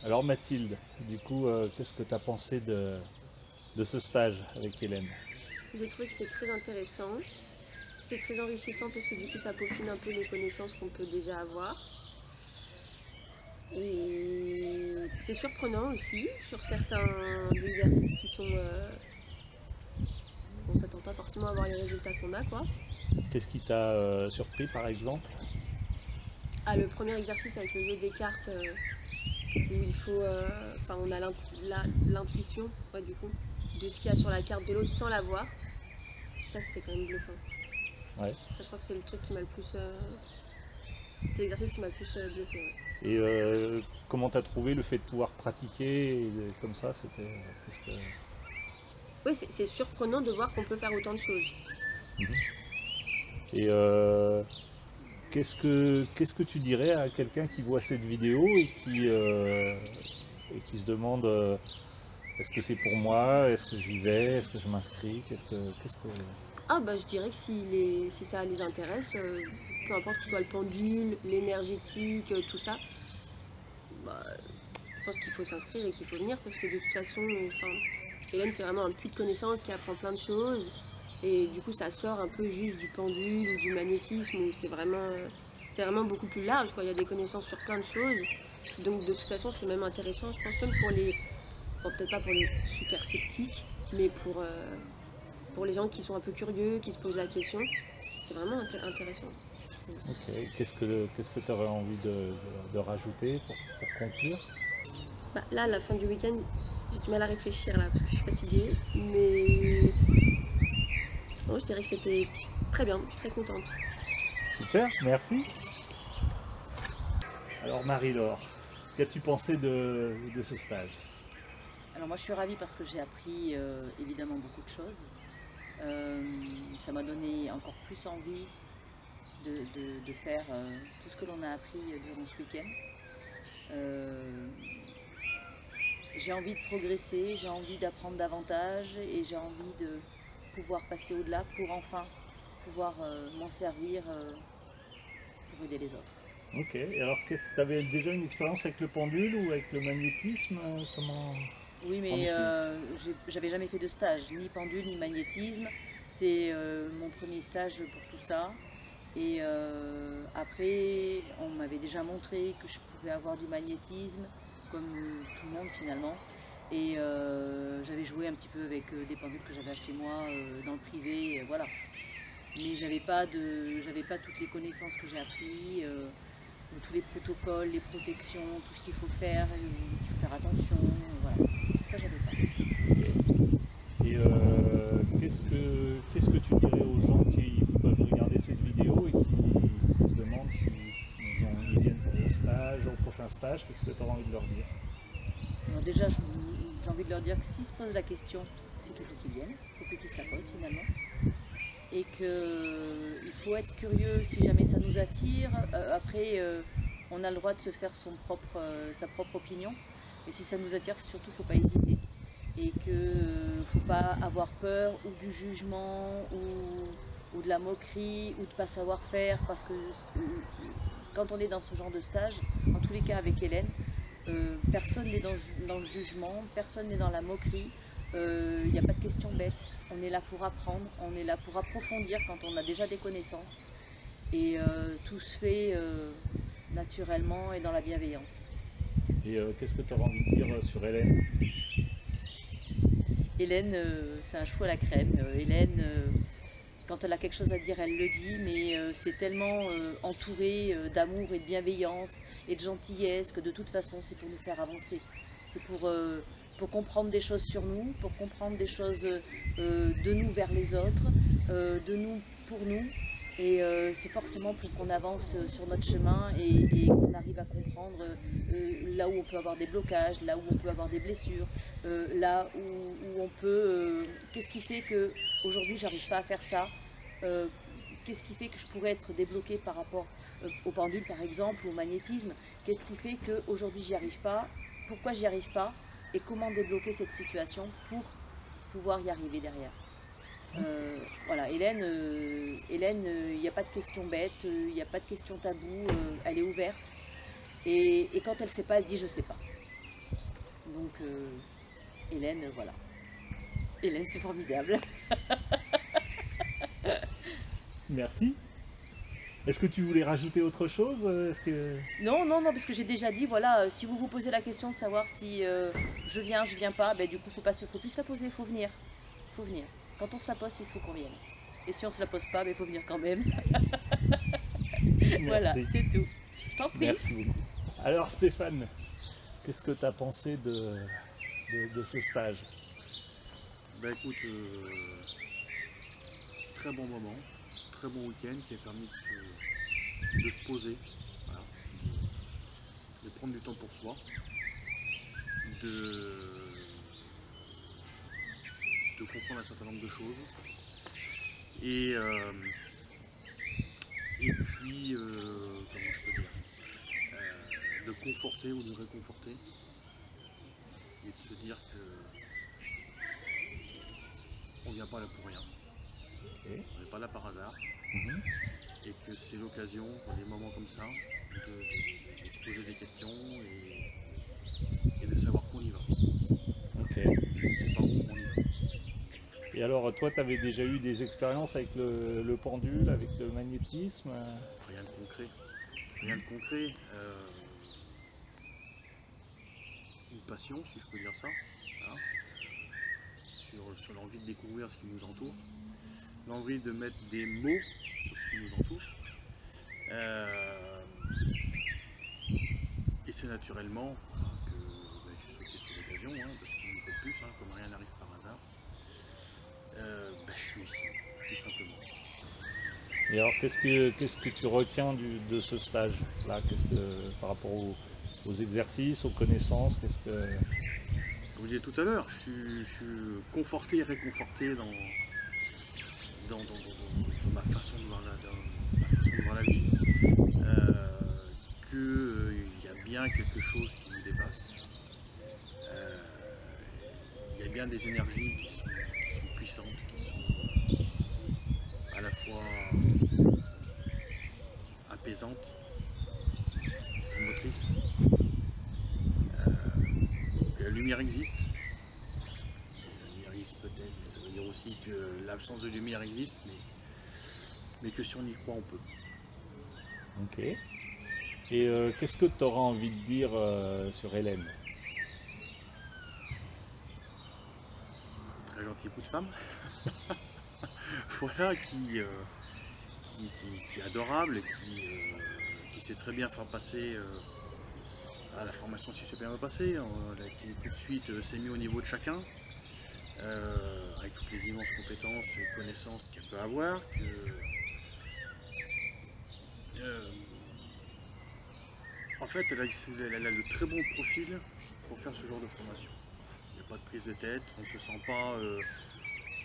Alors Mathilde, du coup, qu'est-ce que tu as pensé de ce stage avec Hélène? J'ai trouvé que c'était très intéressant. C'était très enrichissant parce que du coup ça peaufine un peu les connaissances qu'on peut déjà avoir. Et c'est surprenant aussi sur certains exercices qui sont... on s'attend pas forcément à avoir les résultats qu'on a quoi. Qu'est-ce qui t'a surpris par exemple? Ah, le premier exercice avec le jeu des cartes où il faut... Enfin on a l'intuition ouais, du coup de ce qu'il y a sur la carte de l'autre sans la voir. Ça c'était quand même bluffant. Ouais. Ça je crois que c'est le truc qui m'a le plus... c'est l'exercice qui m'a le plus bluffé. Ouais. Et comment t'as trouvé le fait de pouvoir pratiquer comme ça, c'était qu'est-ce que... Oui, c'est surprenant de voir qu'on peut faire autant de choses. Et qu'est-ce que tu dirais à quelqu'un qui voit cette vidéo et qui se demande est-ce que c'est pour moi, est-ce que j'y vais, est-ce que je m'inscris, qu'est-ce que... Ah bah je dirais que si ça les intéresse, peu importe que ce soit le pendule, l'énergétique, tout ça, bah, je pense qu'il faut s'inscrire et qu'il faut venir parce que de toute façon, enfin, Hélène c'est vraiment un puits de connaissances qui apprend plein de choses et du coup ça sort un peu juste du pendule ou du magnétisme où c'est vraiment beaucoup plus large quoi. Il y a des connaissances sur plein de choses donc de toute façon c'est même intéressant je pense même pour les, bon, peut-être pas pour les super sceptiques mais pour les gens qui sont un peu curieux, qui se posent la question, c'est vraiment intéressant. Ok, qu'est-ce que tu aurais envie de rajouter pour conclure? Bah, là, à la fin du week-end, j'ai du mal à réfléchir là parce que je suis fatiguée, mais bon, je dirais que c'était très bien, je suis très contente. Super, merci. Alors Marie-Laure, qu'as-tu pensé de ce stage? Alors moi je suis ravie parce que j'ai appris évidemment beaucoup de choses. Ça m'a donné encore plus envie de faire tout ce que l'on a appris durant ce week-end. J'ai envie de progresser, j'ai envie d'apprendre davantage et j'ai envie de pouvoir passer au-delà pour enfin pouvoir m'en servir pour aider les autres. Ok, et alors tu avais déjà une expérience avec le pendule ou avec le magnétisme? Comment Oui, en mais es-tu? j'avais jamais fait de stage, ni pendule, ni magnétisme. C'est mon premier stage pour tout ça. Et après, on m'avait déjà montré que je pouvais avoir du magnétisme, comme tout le monde finalement. Et j'avais joué un petit peu avec des pendules que j'avais achetées moi dans le privé, voilà. Mais j'avais pas toutes les connaissances que j'ai appris, tous les protocoles, les protections, tout ce qu'il faut faire, qu'il faut faire attention, voilà. Ça j'avais pas. Et qu'est-ce que tu dirais aux gens qui peuvent regarder cette vidéo et qui se demandent s'ils viennent pour le stage, au prochain stage, qu'est-ce que tu auras envie de leur dire? Alors déjà, j'ai envie de leur dire que s'ils se posent la question, c'est qu'il faut qu'ils viennent, il faut plus qu'ils se la posent finalement. Et qu'il faut être curieux si jamais ça nous attire. Après, on a le droit de se faire sa propre opinion. Mais si ça nous attire, surtout, il ne faut pas hésiter. Et qu'il ne faut pas avoir peur ou du jugement ou de la moquerie ou de ne pas savoir faire. Parce que quand on est dans ce genre de stage, en tous les cas avec Hélène, personne n'est dans le jugement, personne n'est dans la moquerie. Il n'y a pas de questions bêtes. On est là pour apprendre, on est là pour approfondir quand on a déjà des connaissances. Et tout se fait naturellement et dans la bienveillance. Et qu'est-ce que tu auras envie de dire sur Hélène? Hélène, c'est un chou à la crème. Hélène, quand elle a quelque chose à dire, elle le dit, mais c'est tellement entouré d'amour et de bienveillance et de gentillesse que de toute façon, c'est pour nous faire avancer. C'est pour comprendre des choses sur nous, pour comprendre des choses de nous vers les autres, de nous pour nous. Et c'est forcément pour qu'on avance sur notre chemin et qu'on arrive à comprendre là où on peut avoir des blocages, là où on peut avoir des blessures, là où on peut... qu'est-ce qui fait qu'aujourd'hui j'arrive pas à faire ça, qu'est-ce qui fait que je pourrais être débloquée par rapport au pendule par exemple, au magnétisme, qu'est-ce qui fait qu'aujourd'hui j'y arrive pas, pourquoi j'y arrive pas et comment débloquer cette situation pour pouvoir y arriver derrière. Voilà, Hélène, il n'y a pas de questions bêtes, il n'y a pas de questions taboues, elle est ouverte. Et quand elle ne sait pas, elle dit je ne sais pas. Donc Hélène, voilà. Hélène, c'est formidable. Merci. Est-ce que tu voulais rajouter autre chose? Non, non, non, parce que j'ai déjà dit, voilà, si vous vous posez la question de savoir si je viens pas, ben, du coup, faut plus se la poser, il faut venir. Faut venir. Quand on se la pose, il faut qu'on vienne. Et si on se la pose pas, il faut venir quand même. Voilà, c'est tout. T'en prie. Merci beaucoup. Alors Stéphane, qu'est-ce que tu as pensé de ce stage? Bah écoute, très bon moment, très bon week-end qui a permis de se poser, voilà, de prendre du temps pour soi, de comprendre un certain nombre de choses et puis, comment je peux dire, de conforter ou de réconforter et de se dire que on ne vient pas là pour rien, on n'est pas là par hasard, et que c'est l'occasion, dans des moments comme ça, de se poser des questions et de savoir qu'on y va. Ok. On ne sait pas où on y va. Et alors, toi, tu avais déjà eu des expériences avec le pendule, avec le magnétisme? Rien de concret. Rien de concret. Une passion, si je peux dire ça, hein, sur l'envie de découvrir ce qui nous entoure, l'envie de mettre des mots sur ce qui nous entoure. Et c'est naturellement que j'ai sauté sur l'occasion, hein, parce qu'il nous faut plus, hein, comme rien n'arrive par hasard. Je suis ici, tout simplement. Et alors, qu'est-ce que tu retiens de ce stage-là? Par rapport aux exercices, aux connaissances, comme je vous disais tout à l'heure, je suis conforté et réconforté dans ma façon de voir la vie. Qu'il y a bien quelque chose qui nous dépasse. Il y a bien des énergies qui sont puissantes, qui sont à la fois apaisantes, qui sont motrices. La lumière existe. La lumière existe peut-être, mais ça veut dire aussi que l'absence de lumière existe, mais que si on y croit, on peut. Ok. Et qu'est-ce que tu auras envie de dire sur Hélène? Très gentil coup de femme. Voilà, qui est adorable et qui sait très bien faire passer à la formation, si c'est bien passé, qui tout de suite s'est mis au niveau de chacun, avec toutes les immenses compétences et connaissances qu'elle peut avoir. En fait, elle a le très bon profil pour faire ce genre de formation. Il n'y a pas de prise de tête, on ne se sent pas,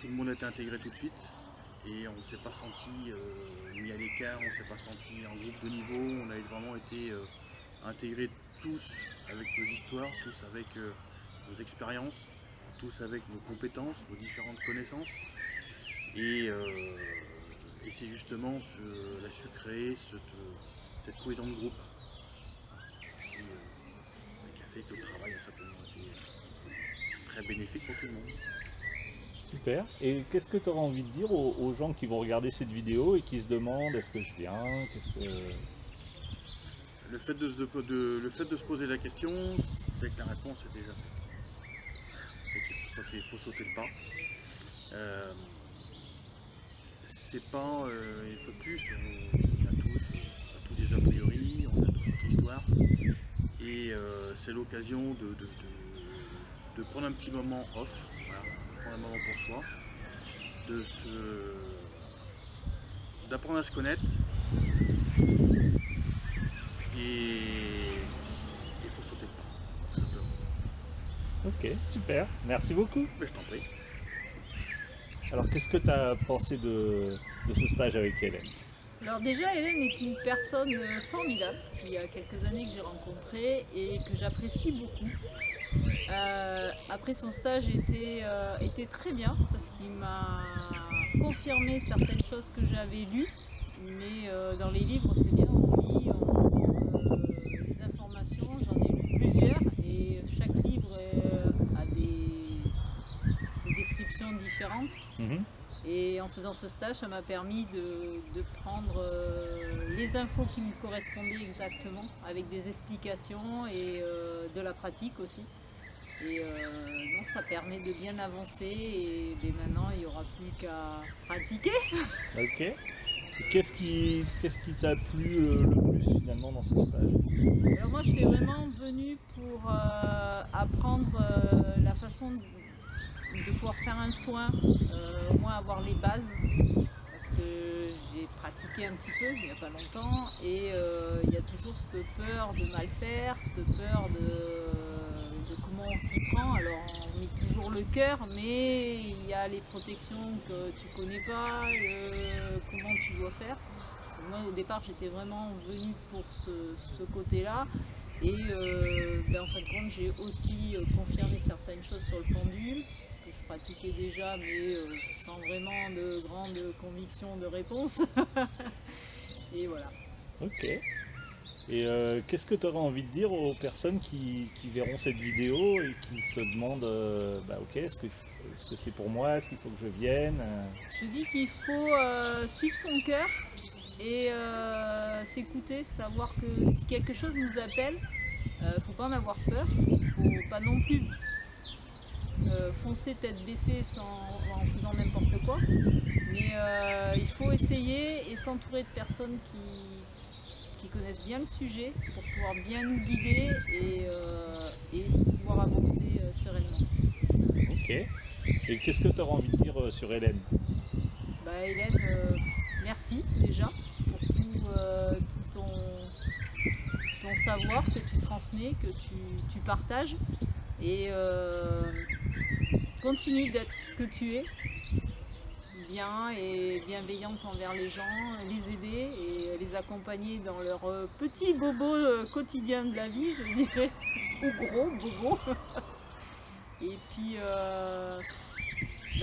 tout le monde a été intégré tout de suite et on ne s'est pas senti mis à l'écart, on ne s'est pas senti en groupe de niveau, on a vraiment été intégrés tous avec nos histoires, tous avec nos expériences, tous avec nos compétences, nos différentes connaissances. Et c'est justement elle a su créer cette cohésion de groupe qui a fait que le travail a certainement été très bénéfique pour tout le monde. Super. Et qu'est-ce que tu auras envie de dire aux gens qui vont regarder cette vidéo et qui se demandent est-ce que je viens, Le fait de se poser la question, c'est que la réponse est déjà faite. Et qu'il faut sauter le pas. C'est pas, il faut plus, on a tous des a priori, on a tous notre histoire. Et c'est l'occasion de prendre un petit moment off, voilà, de prendre un moment pour soi, d'apprendre à se connaître. Et il faut sauter le pas, tout simplement. Ok, super, merci beaucoup. Mais je t'en prie. Alors qu'est-ce que tu as pensé de ce stage avec Hélène? Alors déjà, Hélène est une personne formidable, il y a quelques années que j'ai rencontrée et que j'apprécie beaucoup. Après, son stage était très bien parce qu'il m'a confirmé certaines choses que j'avais lues, mais dans les livres c'est bien, on lit, on prend les informations, j'en ai lu plusieurs et chaque livre différentes. Mhm. Et en faisant ce stage, ça m'a permis de prendre les infos qui me correspondaient exactement, avec des explications et de la pratique aussi. Et non, ça permet de bien avancer et maintenant il n'y aura plus qu'à pratiquer. Ok. Et qu'est-ce qui t'a plu le plus finalement dans ce stage? Alors moi, je suis vraiment venue pour apprendre la façon de pouvoir faire un soin, au moins avoir les bases, parce que j'ai pratiqué un petit peu il n'y a pas longtemps et il y a toujours cette peur de mal faire, cette peur de comment on s'y prend. Alors on met toujours le cœur, mais il y a les protections que tu connais pas, comment tu dois faire. Moi au départ j'étais vraiment venue pour ce côté-là. Et en fin de compte, j'ai aussi confirmé certaines choses sur le pendule, que je pratiquais déjà, mais sans vraiment de grande conviction de réponse. Et voilà. Ok. Et qu'est-ce que tu aurais envie de dire aux personnes qui verront cette vidéo et qui se demandent ok, est-ce que c'est pour moi, est-ce qu'il faut que je vienne Je dis qu'il faut suivre son cœur et s'écouter, savoir que si quelque chose nous appelle, faut pas en avoir peur, faut pas non plus foncer tête baissée en faisant n'importe quoi, mais il faut essayer et s'entourer de personnes qui connaissent bien le sujet pour pouvoir bien nous guider et pouvoir avancer sereinement. Ok. Et qu'est-ce que tu auras envie de dire sur Hélène? Hélène, merci déjà pour tout ton savoir que tu transmets, que tu partages et continue d'être ce que tu es, bien et bienveillante envers les gens, les aider et les accompagner dans leurs petits bobos quotidiens de la vie, je dirais, ou gros bobos. Et puis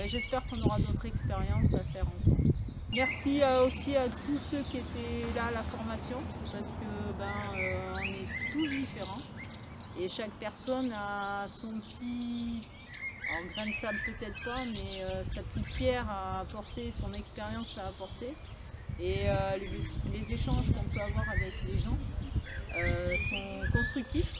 j'espère qu'on aura d'autres expériences à faire ensemble. Merci aussi à tous ceux qui étaient là à la formation, parce que on est tous différents et chaque personne a son petit, alors grain de sable peut-être pas, mais sa petite pierre à apporter, son expérience à apporter. Et les échanges qu'on peut avoir avec les gens sont constructifs.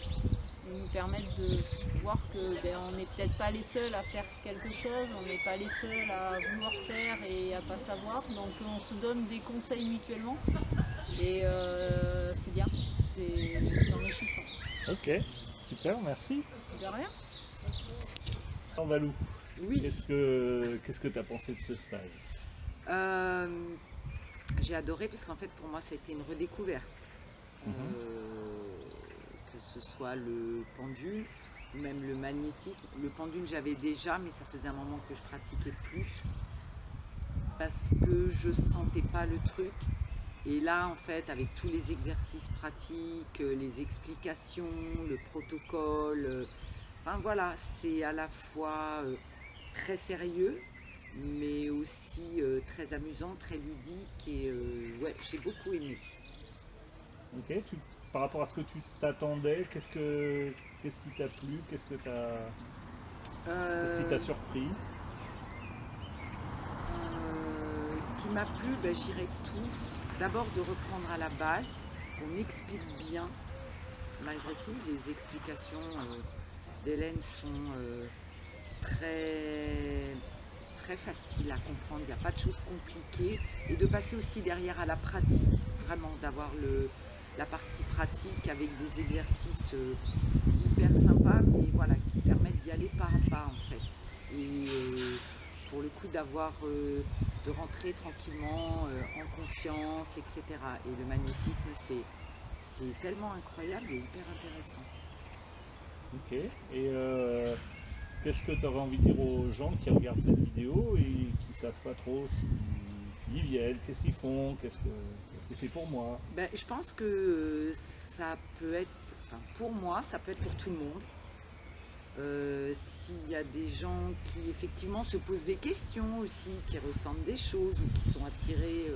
Ils nous permettent de voir que on n'est peut-être pas les seuls à faire quelque chose, on n'est pas les seuls à vouloir faire et à pas savoir. Donc on se donne des conseils mutuellement et c'est bien, c'est enrichissant. Ok, super, merci. De rien. Alors Valou, Oui. qu'est-ce que tu as pensé de ce stage? J'ai adoré parce qu'en fait pour moi c'était une redécouverte. Que ce soit le pendule ou même le magnétisme. Le pendule j'avais déjà mais ça faisait un moment que je pratiquais plus parce que je sentais pas le truc. Et là en fait avec tous les exercices pratiques, les explications, le protocole, enfin voilà, c'est à la fois très sérieux mais aussi très amusant, très ludique et ouais, j'ai beaucoup aimé. Ok, par rapport à ce que tu t'attendais, qu'est-ce qui t'a plu, qu'est-ce qui t'a surpris? Ce qui m'a plu, j'irais tout. D'abord de reprendre à la base, qu'on explique bien. Malgré tout, les explications d'Hélène sont très faciles à comprendre, il n'y a pas de choses compliquées. Et de passer aussi derrière à la pratique, vraiment d'avoir la partie pratique avec des exercices hyper sympas, mais voilà, qui permettent d'y aller pas à pas en fait. Et pour le coup de rentrer tranquillement, en confiance, etc. Et le magnétisme, c'est tellement incroyable et hyper intéressant. Ok, et qu'est-ce que tu aurais envie de dire aux gens qui regardent cette vidéo et qui ne savent pas trop s'ils viennent, qu'est-ce qu'ils font, est-ce que c'est pour moi? Je pense que ça peut être, enfin pour moi, ça peut être pour tout le monde. S'il y a des gens qui effectivement se posent des questions aussi, qui ressentent des choses ou qui sont attirés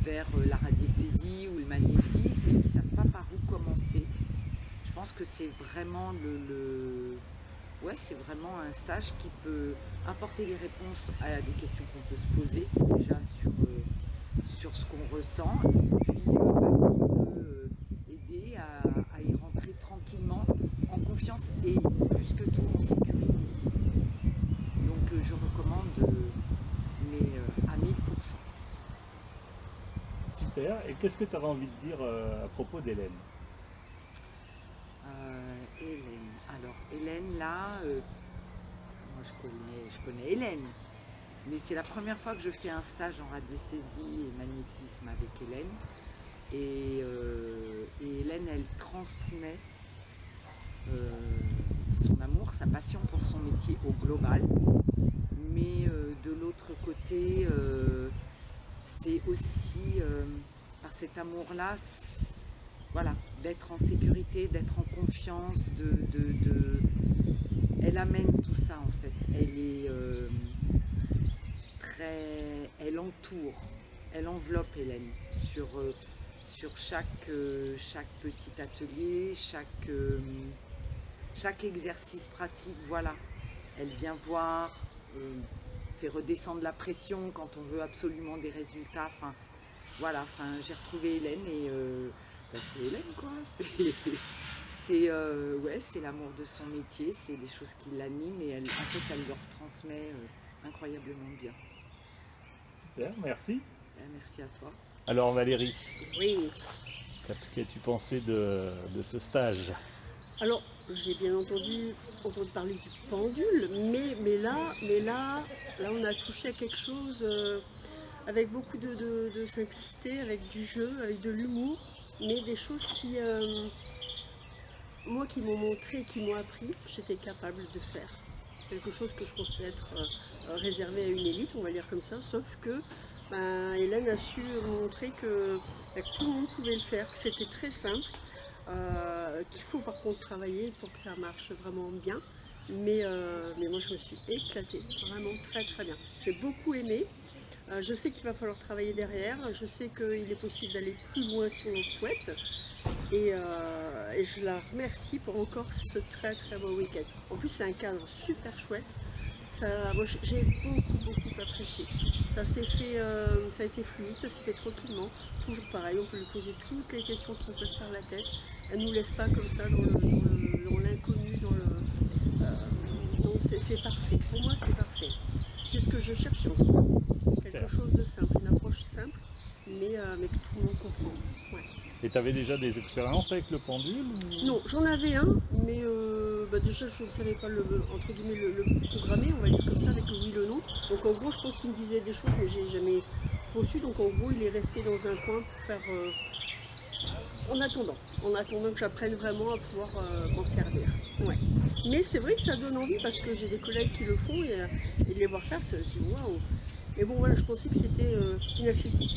vers la radiesthésie ou le magnétisme et qui ne savent pas par où commencer, je pense que c'est vraiment ouais, c'est vraiment un stage qui peut apporter des réponses à des questions qu'on peut se poser, déjà sur ce qu'on ressent, et puis qui peut aider à y rentrer tranquillement, en confiance et plus que tout en sécurité. Donc je recommande mais à 1000%. Super. Et qu'est-ce que tu aurais envie de dire à propos d'Hélène? Hélène. Alors Hélène, là, moi je connais Hélène, mais c'est la première fois que je fais un stage en radiesthésie et magnétisme avec Hélène. Et Hélène, elle transmet son amour, sa passion pour son métier au global. Mais de l'autre côté, c'est aussi par cet amour-là, voilà, d'être en sécurité, d'être en confiance, elle amène tout ça en fait. Elle est elle entoure, elle enveloppe Hélène sur chaque petit atelier, chaque exercice pratique, voilà. Elle vient voir, fait redescendre la pression quand on veut absolument des résultats. Enfin, voilà, enfin, j'ai retrouvé Hélène et c'est Hélène quoi. Ouais, c'est l'amour de son métier, c'est des choses qui l'animent et en fait, elle leur transmet incroyablement bien. Super, merci. Merci à toi. Alors Valérie, Oui, qu'as-tu pensé de ce stage? alors j'ai bien entendu parler du pendule, mais là on a touché à quelque chose avec beaucoup de simplicité, avec du jeu, avec de l'humour, mais des choses qui, moi, qui m'ont montré, qui m'ont appris que j'étais capable de faire. Quelque chose que je pensais être réservé à une élite, on va dire comme ça, sauf que Hélène a su montrer que tout le monde pouvait le faire, que c'était très simple, qu'il faut par contre travailler pour que ça marche vraiment bien. Mais moi je me suis éclatée, vraiment très très bien. J'ai beaucoup aimé. Je sais qu'il va falloir travailler derrière, je sais qu'il est possible d'aller plus loin si on le souhaite. Et je la remercie pour encore ce très très beau week-end. En plus c'est un cadre super chouette. Moi j'ai beaucoup apprécié. Ça s'est fait, ça a été fluide, ça s'est fait tranquillement. Toujours pareil, on peut lui poser toutes les questions qui nous passent par la tête. Elle ne nous laisse pas comme ça dans l'inconnu, donc c'est parfait. Pour moi c'est parfait. C'est ce que je cherchais en fait. Quelque chose de simple, une approche simple, mais que tout le monde comprend. Ouais. Et tu avais déjà des expériences avec le pendule ou... Non, j'en avais un, mais déjà je ne savais pas entre guillemets, le programmer, on va dire comme ça, avec le oui, le non. Donc en gros, je pense qu'il me disait des choses, mais j'ai jamais reçu. Donc en gros, il est resté dans un coin pour faire... en attendant que j'apprenne vraiment à pouvoir m'en servir. Ouais. Mais c'est vrai que ça donne envie, parce que j'ai des collègues qui le font, et de les voir faire, c'est waouh. Mais bon, voilà, je pensais que c'était inaccessible.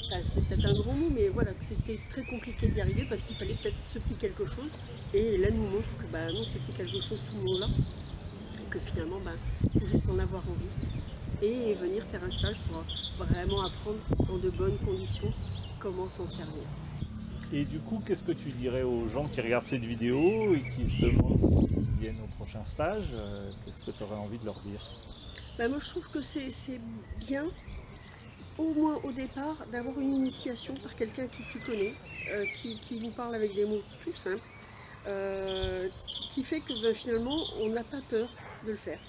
Enfin, c'est peut-être un grand mot, mais voilà, que c'était très compliqué d'y arriver parce qu'il fallait peut-être ce petit quelque chose. Et là, nous montre que non, c'était quelque chose tout le monde là. Et que finalement, il faut juste en avoir envie. Et venir faire un stage pour vraiment apprendre dans de bonnes conditions comment s'en servir. Et du coup, qu'est-ce que tu dirais aux gens qui regardent cette vidéo et qui se demandent s'ils viennent au prochain stage? Qu'est-ce que tu aurais envie de leur dire? Moi, je trouve que c'est bien, au moins au départ, d'avoir une initiation par quelqu'un qui s'y connaît, qui vous parle avec des mots tout simples, qui fait que finalement, on n'a pas peur de le faire.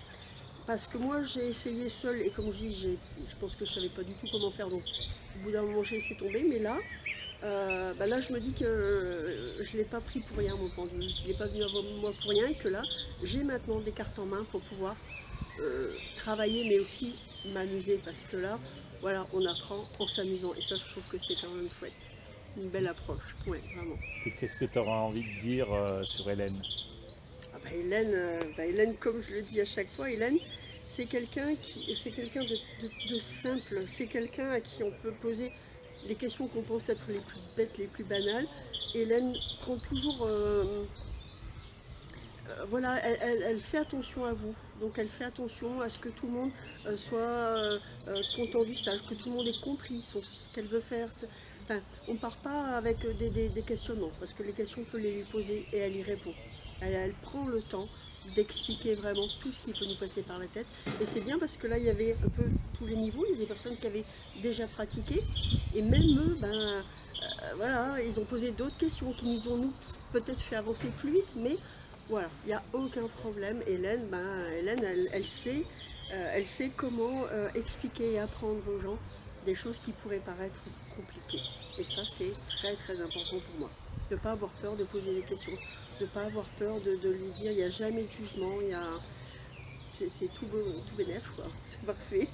Parce que moi, j'ai essayé seule, et comme je dis, je pense que je ne savais pas du tout comment faire, donc au bout d'un moment, j'ai laissé tomber, mais là, là, je me dis que je ne l'ai pas pris pour rien, mon pendule. Il n'est pas venu à moi pour rien, et que là, j'ai maintenant des cartes en main pour pouvoir travailler, mais aussi m'amuser, parce que là, voilà, on apprend en s'amusant, et ça, je trouve que c'est quand même chouette. Une belle approche, ouais, vraiment. Et qu'est-ce que tu auras envie de dire sur Hélène? Hélène, comme je le dis à chaque fois, Hélène, c'est quelqu'un de simple, c'est quelqu'un à qui on peut poser les questions qu'on pense être les plus bêtes, les plus banales. Hélène prend toujours... voilà, elle fait attention à vous, donc elle fait attention à ce que tout le monde soit content du stage, que tout le monde ait compris ce qu'elle veut faire. Enfin, on ne part pas avec des questionnements, parce que les questions, on peut les lui poser et elle y répond. Elle prend le temps d'expliquer vraiment tout ce qui peut nous passer par la tête. Et c'est bien parce que là, il y avait un peu tous les niveaux, il y a des personnes qui avaient déjà pratiqué, et même eux, voilà, ils ont posé d'autres questions qui nous ont nous peut-être fait avancer plus vite, mais voilà, il n'y a aucun problème. Hélène, elle sait comment expliquer et apprendre aux gens des choses qui pourraient paraître compliquées. Et ça, c'est très très important pour moi. De ne pas avoir peur de poser des questions, de ne pas avoir peur de lui dire, il n'y a jamais de jugement, c'est tout bénef, quoi. C'est parfait.